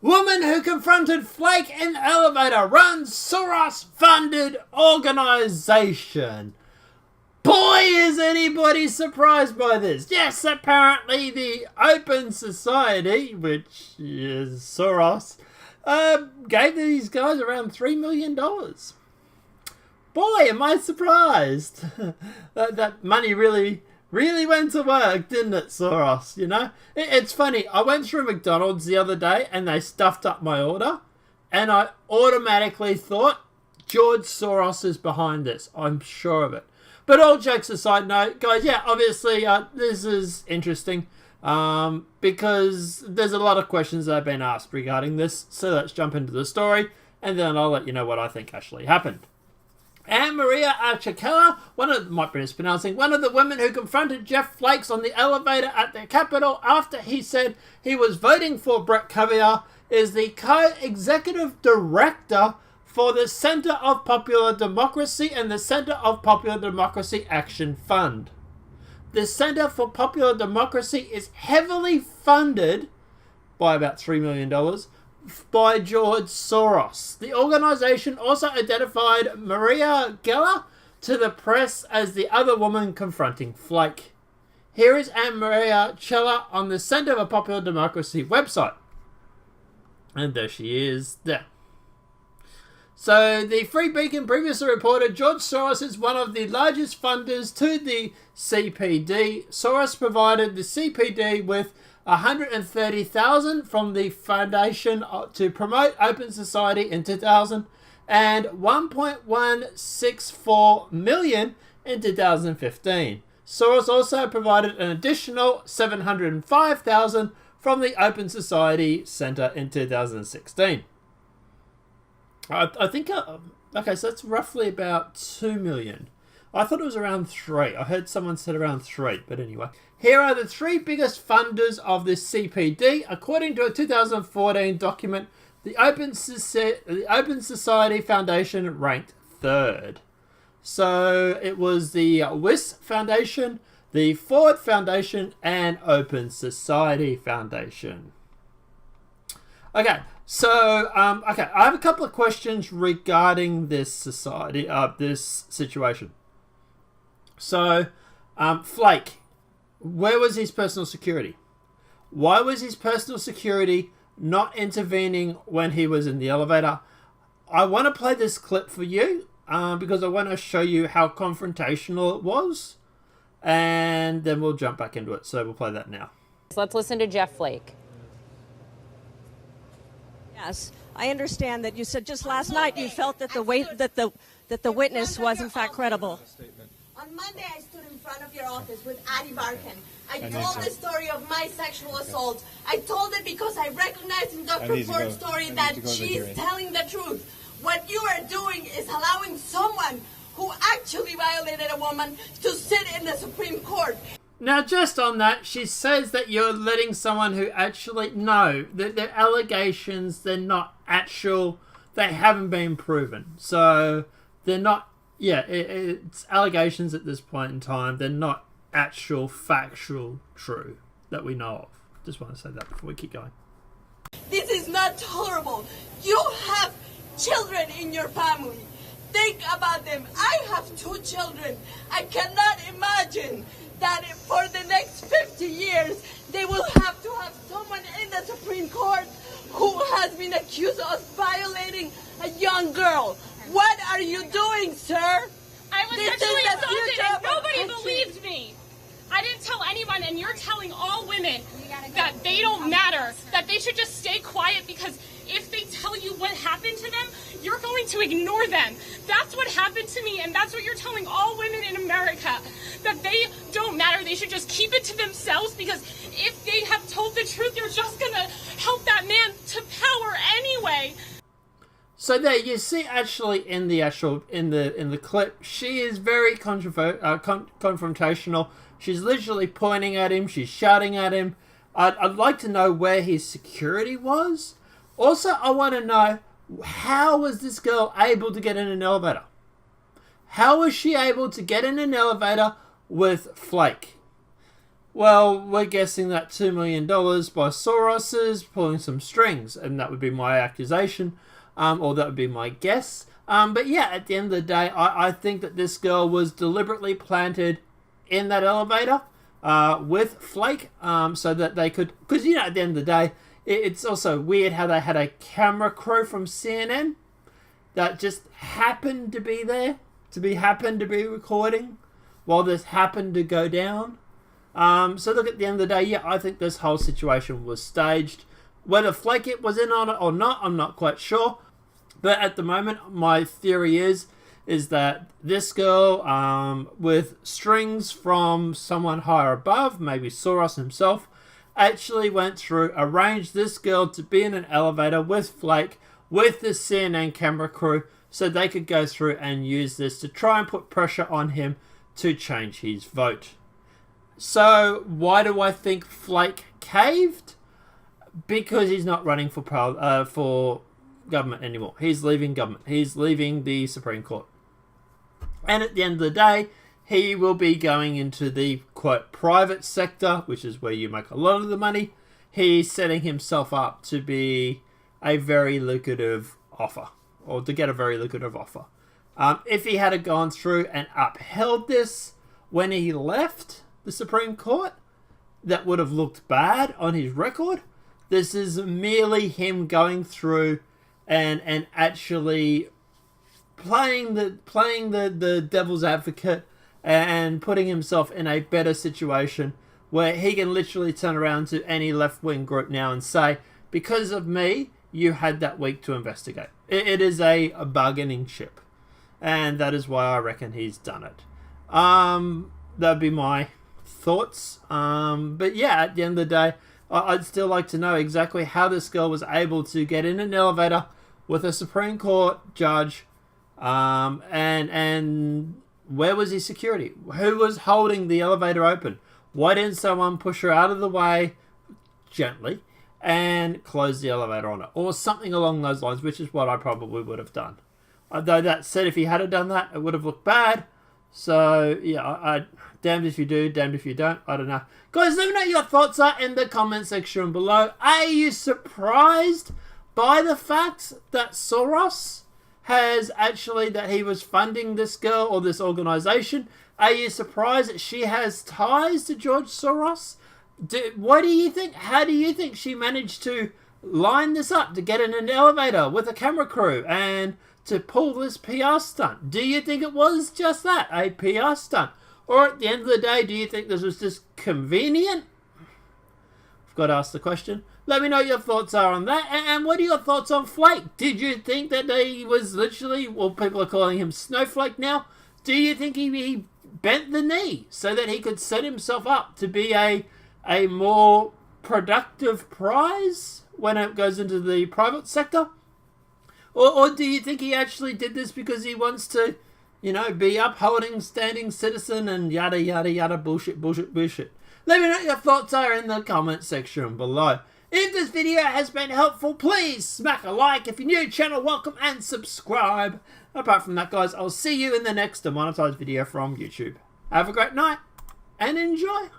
Woman who confronted Flake in elevator runs Soros-funded organization. Boy, is anybody surprised by this. Yes, apparently the Open Society, which is Soros, gave these guys around $3 million. Boy, am I surprised. that money really went to work, didn't it, Soros? You know? It's funny. I went through McDonald's the other day and they stuffed up my order. And I automatically thought, George Soros is behind this. I'm sure of it. But all jokes aside, no, guys, yeah, obviously this is interesting. Because there's a lot of questions that have been asked regarding this. So let's jump into the story. And then I'll let you know what I think actually happened. Anne Maria Archakella, one of the women who confronted Jeff Flakes on the elevator at the Capitol after he said he was voting for Brett Kavanaugh, is the co-executive director for the Center of Popular Democracy and the Center of Popular Democracy Action Fund. The Center for Popular Democracy is heavily funded by about $3 million by George Soros. The organization also identified Maria Geller to the press as the other woman confronting Flake. Here is Anne Maria Geller on the Center for Popular Democracy website. And there she is there. So, the Free Beacon previously reported George Soros is one of the largest funders to the CPD. Soros provided the CPD with $130,000 from the foundation to promote Open Society in 2000 and $1.164 million in 2015. Soros also provided an additional $705,000 from the Open Society Center in 2016. I think, okay, so that's roughly about $2 million. I thought it was around 3. I heard someone said around 3, but anyway. Here are the 3 biggest funders of this CPD. According to a 2014 document, the Open Society Foundation ranked 3rd. So it was the WIS Foundation, the Ford Foundation, and Open Society Foundation. Okay, so I have a couple of questions regarding this society, this situation. So, Flake, where was his personal security? Why was his personal security not intervening when he was in the elevator? I want to play this clip for you because I want to show you how confrontational it was, and then we'll jump back into it. So we'll play that now. Let's listen to Jeff Flake. Yes, I understand that you said just last night you felt that the witness was in fact credible. On Monday, I stood in front of your office with Addie Barkan. I told the story of my sexual assault. I told it because I recognized in Dr. Ford's story that she's telling the truth. What you are doing is allowing someone who actually violated a woman to sit in the Supreme Court. Now, just on that, she says that you're letting someone who actually... No, that they're allegations, they're not actual... They haven't been proven. So, they're not... Yeah, it's allegations at this point in time. They're not actual, factual, true that we know of. Just want to say that before we keep going. This is not tolerable. You have children in your family. Think about them. I have 2 children. I cannot imagine that for the next 50 years, they will have to have someone in the Supreme Court who has been accused of violating a young girl. What are you doing, sir? I was sexually assaulted and nobody believed me. I didn't tell anyone, and you're telling all women that they don't matter, that they should just stay quiet because if they tell you what happened to them, you're going to ignore them. That's what happened to me, and that's what you're telling all women in America, that they don't matter. They should just keep it to themselves because if they have told the truth, you're just going to help that man to power anyway. So there you see, actually, in the clip, she is very confrontational. She's literally pointing at him. She's shouting at him. I'd like to know where his security was. Also, I want to know, how was this girl able to get in an elevator? How was she able to get in an elevator with Flake? Well, we're guessing that $2 million by Soros is pulling some strings, and that would be my accusation, or that would be my guess. But yeah, at the end of the day, I think that this girl was deliberately planted in that elevator with Flake, so that they could, because at the end of the day, it's also weird how they had a camera crew from CNN that just happened to be there, happened to be recording while this happened to go down. So look, at the end of the day, yeah, I think this whole situation was staged. Whether Flake was in on it or not, I'm not quite sure. But at the moment, my theory is that this girl, with strings from someone higher above, maybe Soros himself, actually went through, arranged this girl to be in an elevator with Flake, with the CNN camera crew, so they could go through and use this to try and put pressure on him to change his vote. So why do I think Flake caved? Because he's not running for government anymore. He's leaving government. He's leaving the Supreme Court. And at the end of the day, he will be going into the, quote, private sector, which is where you make a lot of the money. He's setting himself up to be a very lucrative offer, or to get a very lucrative offer. If he had gone through and upheld this when he left the Supreme Court, that would have looked bad on his record. This is merely him going through and actually playing the devil's advocate and putting himself in a better situation where he can literally turn around to any left-wing group now and say, because of me, you had that week to investigate. It is a bargaining chip, and that is why I reckon he's done it. That'd be my thoughts. But yeah, at the end of the day, I'd still like to know exactly how this girl was able to get in an elevator with a Supreme Court judge, and where was his security? Who was holding the elevator open? Why didn't someone push her out of the way gently and close the elevator on her, or something along those lines, which is what I probably would have done. Though that said, if he had done that, it would have looked bad. So yeah, I damned if you do, damned if you don't. I don't know. Guys, let me know your thoughts are in the comment section below. Are you surprised by the fact that Soros has actually, that he was funding this girl or this organization? Are you surprised that she has ties to George Soros? What do you think? How do you think she managed to line this up to get in an elevator with a camera crew and to pull this PR stunt? Do you think it was just that, a PR stunt? Or at the end of the day, do you think this was just convenient? I've got to ask the question. Let me know what your thoughts are on that. And what are your thoughts on Flake? Did you think that he was literally, well, people are calling him Snowflake now. Do you think he bent the knee so that he could set himself up to be a more productive prize when it goes into the private sector? Or do you think he actually did this because he wants to, be upholding standing citizen and yada, yada, yada, bullshit. Let me know what your thoughts are in the comment section below. If this video has been helpful, please smack a like. If you're new to the channel, welcome and subscribe. Apart from that, guys, I'll see you in the next demonetized video from YouTube. Have a great night and enjoy.